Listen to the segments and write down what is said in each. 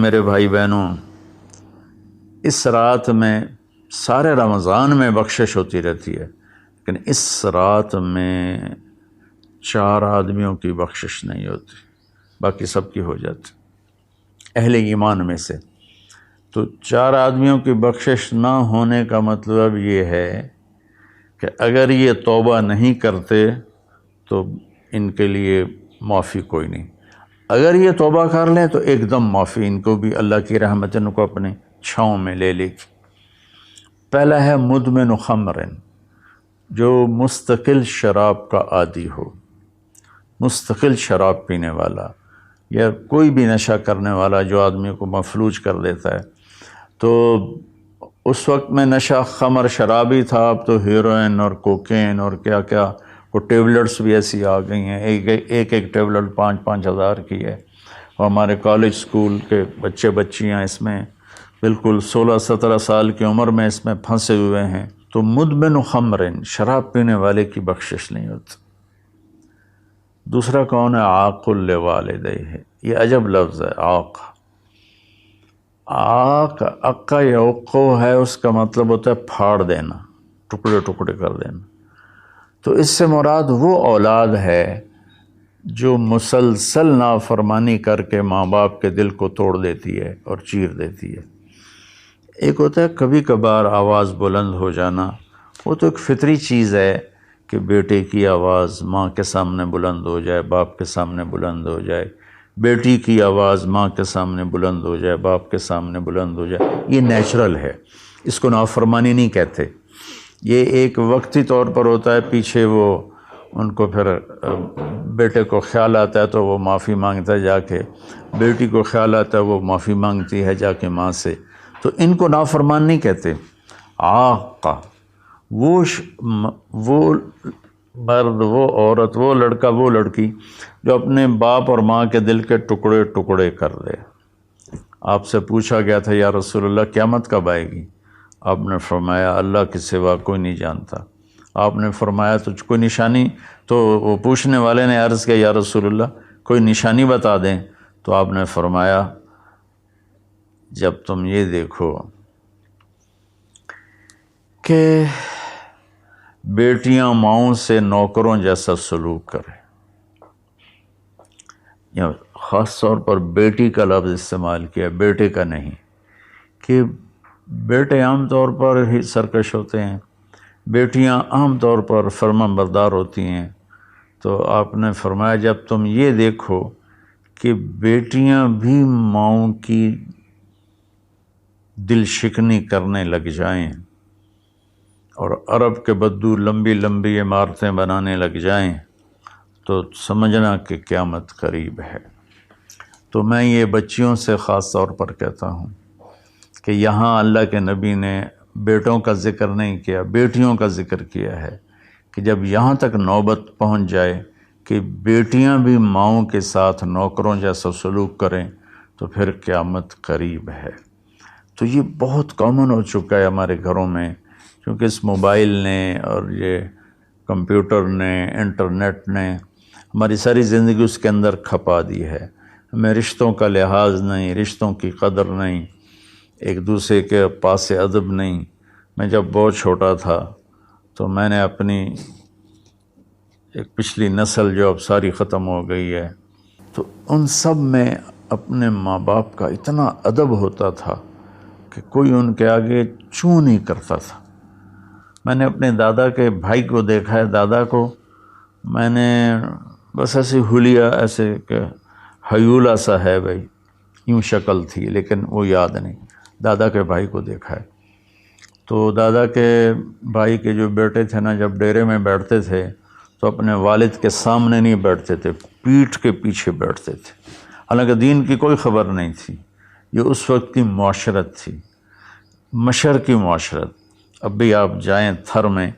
میرے بھائی بہنوں، اس رات میں سارے رمضان میں بخشش ہوتی رہتی ہے، لیکن اس رات میں 4 آدمیوں کی بخشش نہیں ہوتی، باقی سب کی ہو جاتی اہل ایمان میں سے۔ تو 4 آدمیوں کی بخشش نہ ہونے کا مطلب یہ ہے کہ اگر یہ توبہ نہیں کرتے تو ان کے لیے معافی کوئی نہیں، اگر یہ توبہ کر لیں تو ایک دم معافی، ان کو بھی اللہ کی رحمت ان کو اپنے چھاؤں میں لے لے گی۔ پہلا ہے مدمن خمر، جو مستقل شراب کا عادی ہو، مستقل شراب پینے والا یا کوئی بھی نشہ کرنے والا جو آدمی کو مفلوج کر دیتا ہے۔ تو اس وقت میں نشہ خمر شرابی تھا، اب تو ہیروئن اور کوکین اور کیا کیا وہ ٹیبلٹس بھی ایسی آ گئی ہیں، ایک ٹیبلٹ 5-5 ہزار کی ہے، اور ہمارے کالج سکول کے بچے بچیاں اس میں بالکل 16-17 سال کی عمر میں اس میں پھنسے ہوئے ہیں۔ تو مدمن خمرن، شراب پینے والے کی بخشش نہیں ہوتی۔ دوسرا کون ہے؟ عاق لوالدیہ، یہ عجب لفظ ہے، عاق۔ عاق عقا یعقو ہے، اس کا مطلب ہوتا ہے پھاڑ دینا، ٹکڑے ٹکڑے کر دینا۔ تو اس سے مراد وہ اولاد ہے جو مسلسل نافرمانی کر کے ماں باپ کے دل کو توڑ دیتی ہے اور چیر دیتی ہے۔ ایک ہوتا ہے کبھی کبھار آواز بلند ہو جانا، وہ تو ایک فطری چیز ہے کہ بیٹے کی آواز ماں کے سامنے بلند ہو جائے، باپ کے سامنے بلند ہو جائے، بیٹی کی آواز ماں کے سامنے بلند ہو جائے، باپ کے سامنے بلند ہو جائے، یہ نیچرل ہے، اس کو نافرمانی نہیں کہتے۔ یہ ایک وقتی طور پر ہوتا ہے، پیچھے وہ ان کو پھر بیٹے کو خیال آتا ہے تو وہ معافی مانگتا ہے جا کے، بیٹی کو خیال آتا ہے وہ معافی مانگتی ہے جا کے ماں سے، تو ان کو نافرمان نہیں کہتے۔ عاقہ وہ مرد، وہ عورت، وہ لڑکا، وہ لڑکی جو اپنے باپ اور ماں کے دل کے ٹکڑے ٹکڑے کر دے۔ آپ سے پوچھا گیا تھا یا رسول اللہ قیامت کب آئے گی؟ آپ نے فرمایا اللہ کے سوا کوئی نہیں جانتا۔ آپ نے فرمایا تو کوئی نشانی؟ تو وہ پوچھنے والے نے عرض کیا یا رسول اللہ کوئی نشانی بتا دیں، تو آپ نے فرمایا جب تم یہ دیکھو کہ بیٹیاں ماؤں سے نوکروں جیسا سلوک کریں، یا خاص طور پر بیٹی کا لفظ استعمال کیا، بیٹے کا نہیں، کہ بیٹے عام طور پر ہی سرکش ہوتے ہیں، بیٹیاں عام طور پر فرمانبردار ہوتی ہیں۔ تو آپ نے فرمایا جب تم یہ دیکھو کہ بیٹیاں بھی ماؤں کی دل شکنی کرنے لگ جائیں اور عرب کے بدو لمبی لمبی عمارتیں بنانے لگ جائیں، تو سمجھنا کہ قیامت قریب ہے۔ تو میں یہ بچیوں سے خاص طور پر کہتا ہوں کہ یہاں اللہ کے نبی نے بیٹوں کا ذکر نہیں کیا، بیٹیوں کا ذکر کیا ہے، کہ جب یہاں تک نوبت پہنچ جائے کہ بیٹیاں بھی ماؤں کے ساتھ نوکروں جیسا سلوک کریں تو پھر قیامت قریب ہے۔ تو یہ بہت کامن ہو چکا ہے ہمارے گھروں میں، کیونکہ اس موبائل نے اور یہ کمپیوٹر نے، انٹرنیٹ نے ہماری ساری زندگی اس کے اندر کھپا دی ہے۔ ہمیں رشتوں کا لحاظ نہیں، رشتوں کی قدر نہیں، ایک دوسرے کے پاس ادب نہیں۔ میں جب بہت چھوٹا تھا تو میں نے اپنی ایک پچھلی نسل جو اب ساری ختم ہو گئی ہے، تو ان سب میں اپنے ماں باپ کا اتنا ادب ہوتا تھا کہ کوئی ان کے آگے چوں نہیں کرتا تھا۔ میں نے اپنے دادا کے بھائی کو دیکھا ہے، دادا کو میں نے بس ایسے حلیہ، ایسے کہ ہیولا سا ہے بھائی، یوں شکل تھی لیکن وہ یاد نہیں، دادا کے بھائی کو دیکھا ہے۔ تو دادا کے بھائی کے جو بیٹے تھے نا، جب ڈیرے میں بیٹھتے تھے تو اپنے والد کے سامنے نہیں بیٹھتے تھے، پیٹھ کے پیچھے بیٹھتے تھے، حالانکہ دین کی کوئی خبر نہیں تھی۔ یہ اس وقت کی معاشرت تھی، مشرقی معاشرت۔ اب بھی آپ جائیں تھر میں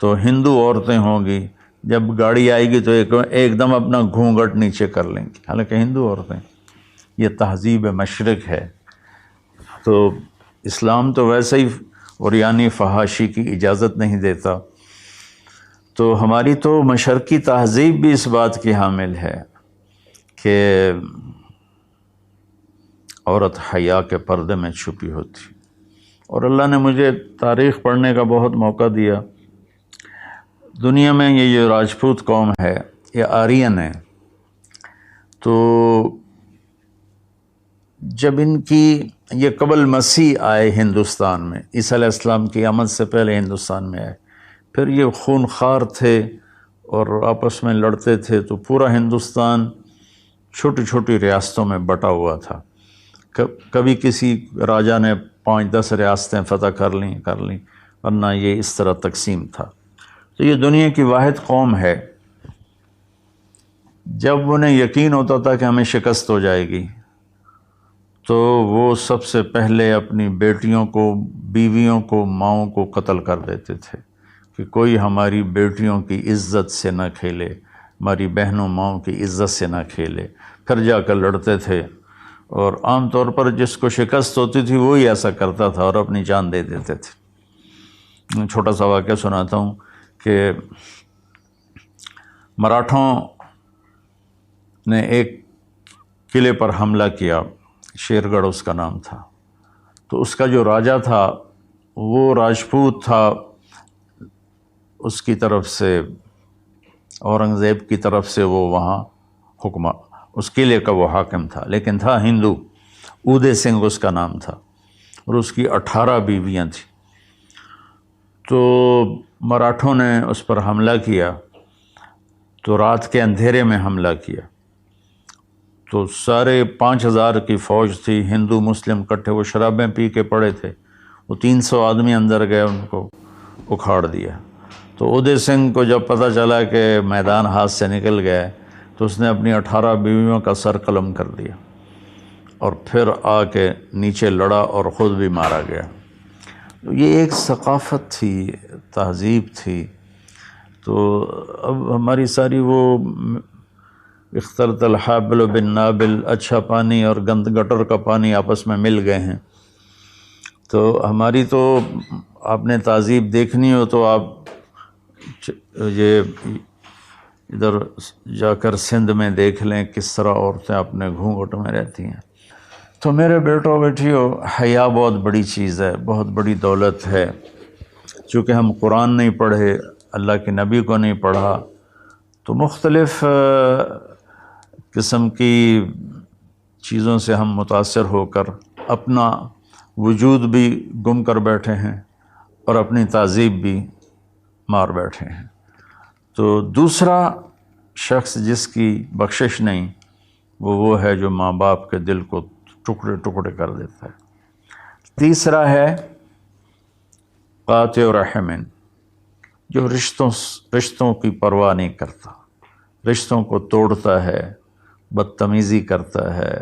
تو ہندو عورتیں ہوں گی، جب گاڑی آئے گی تو ایک دم اپنا گھونگھٹ نیچے کر لیں گی، حالانکہ ہندو عورتیں۔ یہ تہذیب مشرق ہے۔ تو اسلام تو ویسے ہی عریانی فحاشی کی اجازت نہیں دیتا، تو ہماری تو مشرقی تہذیب بھی اس بات کی حامل ہے کہ عورت حیا کے پردے میں چھپی ہوتی. اور اللہ نے مجھے تاریخ پڑھنے کا بہت موقع دیا. دنیا میں یہ جو راجپوت قوم ہے یہ آرین ہے. تو جب ان کی یہ قبل مسیح آئے ہندوستان میں، عیسیٰ علیہ السلام کی آمد سے پہلے ہندوستان میں آئے، پھر یہ خونخوار تھے اور آپس میں لڑتے تھے، تو پورا ہندوستان چھوٹی چھوٹی ریاستوں میں بٹا ہوا تھا. کبھی کسی راجا نے 5-10 ریاستیں فتح کر لیں ورنہ یہ اس طرح تقسیم تھا. تو یہ دنیا کی واحد قوم ہے. جب انہیں یقین ہوتا تھا کہ ہمیں شکست ہو جائے گی تو وہ سب سے پہلے اپنی بیٹیوں کو، بیویوں کو، ماؤں کو قتل کر دیتے تھے کہ کوئی ہماری بیٹیوں کی عزت سے نہ کھیلے، ہماری بہنوں ماؤں کی عزت سے نہ کھیلے. پھر جا کر لڑتے تھے، اور عام طور پر جس کو شکست ہوتی تھی وہی ایسا کرتا تھا اور اپنی جان دے دیتے تھے. چھوٹا سا واقعہ سناتا ہوں کہ مراٹھوں نے ایک قلعے پر حملہ کیا، شیر گڑھ اس کا نام تھا. تو اس کا جو راجا تھا وہ راجپوت تھا، اس کی طرف سے اورنگزیب کی طرف سے وہ وہاں اس قلعے کا وہ حاکم تھا، لیکن تھا ہندو. اودے سنگھ اس کا نام تھا اور اس کی 18 بیویاں تھیں. تو مراٹھوں نے اس پر حملہ کیا، تو رات کے اندھیرے میں حملہ کیا. تو 5,500 کی فوج تھی، ہندو مسلم کٹھے، وہ شرابیں پی کے پڑے تھے. وہ 300 آدمی اندر گئے، ان کو اکھاڑ دیا. تو اودے سنگھ کو جب پتہ چلا کہ میدان ہاتھ سے نکل گئے تو اس نے اپنی 18 بیویوں کا سر قلم کر دیا اور پھر آ کے نیچے لڑا اور خود بھی مارا گیا. تو یہ ایک ثقافت تھی، تہذیب تھی. تو اب ہماری ساری وہ اختلط الحابل بالنابل، اچھا پانی اور گند گٹر کا پانی آپس میں مل گئے ہیں. تو ہماری تو آپ نے تہذیب دیکھنی ہو تو آپ یہ ادھر جا کر سندھ میں دیکھ لیں کس طرح عورتیں اپنے گھونگھٹ میں رہتی ہیں. تو میرے بیٹوں بیٹیوں، حیا بہت بڑی چیز ہے، بہت بڑی دولت ہے. چونکہ ہم قرآن نہیں پڑھے، اللہ کے نبی کو نہیں پڑھا، تو مختلف قسم کی چیزوں سے ہم متاثر ہو کر اپنا وجود بھی گم کر بیٹھے ہیں اور اپنی تہذیب بھی مار بیٹھے ہیں. تو دوسرا شخص جس کی بخشش نہیں وہ ہے جو ماں باپ کے دل کو ٹکڑے ٹکڑے کر دیتا ہے. تیسرا ہے قاطع رحم، جو رشتوں کی پرواہ نہیں کرتا، رشتوں کو توڑتا ہے، بدتمیزی کرتا ہے،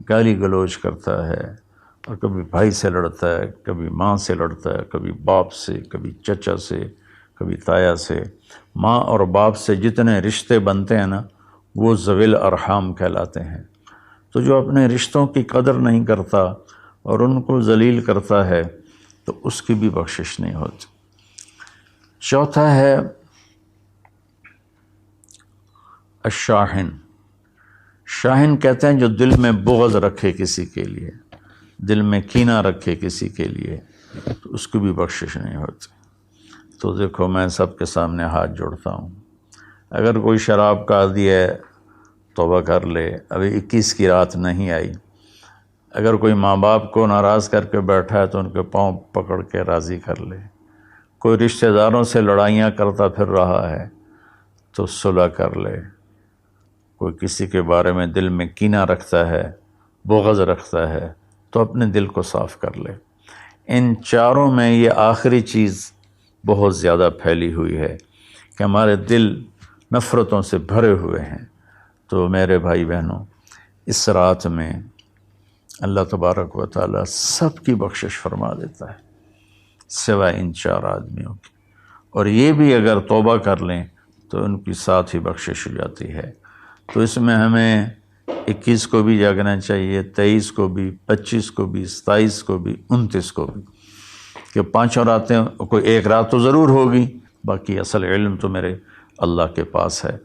گالی گلوچ کرتا ہے، اور کبھی بھائی سے لڑتا ہے، کبھی ماں سے لڑتا ہے، کبھی باپ سے، کبھی چچا سے، کبھی تایا سے. ماں اور باپ سے جتنے رشتے بنتے ہیں نا وہ ذوی الارحام کہلاتے ہیں. تو جو اپنے رشتوں کی قدر نہیں کرتا اور ان کو ذلیل کرتا ہے تو اس کی بھی بخشش نہیں ہوتی. چوتھا ہے الشاحن. شاحن کہتے ہیں جو دل میں بغض رکھے کسی کے لیے، دل میں کینہ رکھے کسی کے لیے، تو اس کی بھی بخشش نہیں ہوتی. تو دیکھو میں سب کے سامنے ہاتھ جوڑتا ہوں، اگر کوئی شراب کا عادی ہے توبہ کر لے، ابھی 21 کی رات نہیں آئی. اگر کوئی ماں باپ کو ناراض کر کے بیٹھا ہے تو ان کے پاؤں پکڑ کے راضی کر لے. کوئی رشتہ داروں سے لڑائیاں کرتا پھر رہا ہے تو صلح کر لے. کوئی کسی کے بارے میں دل میں کینہ رکھتا ہے، بغض رکھتا ہے، تو اپنے دل کو صاف کر لے. ان چاروں میں یہ آخری چیز بہت زیادہ پھیلی ہوئی ہے کہ ہمارے دل نفرتوں سے بھرے ہوئے ہیں. تو میرے بھائی بہنوں، اس رات میں اللہ تبارک و تعالیٰ سب کی بخشش فرما دیتا ہے سوائے ان 4 آدمیوں کی. اور یہ بھی اگر توبہ کر لیں تو ان کی ساتھ ہی بخشش ہو جاتی ہے. تو اس میں ہمیں 21 کو بھی جاگنا چاہیے، 23 کو بھی، 25 کو بھی، 27 کو بھی، 29 کو بھی، کہ 5 راتیں، کوئی ایک رات تو ضرور ہوگی، باقی اصل علم تو میرے اللہ کے پاس ہے.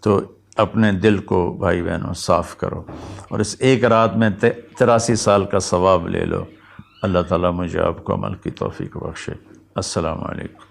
تو اپنے دل کو بھائی بہنوں صاف کرو، اور اس ایک رات میں 83 سال کا ثواب لے لو۔ اللہ تعالیٰ مجھے آپ کو عمل کی توفیق بخشے۔ السلام علیکم۔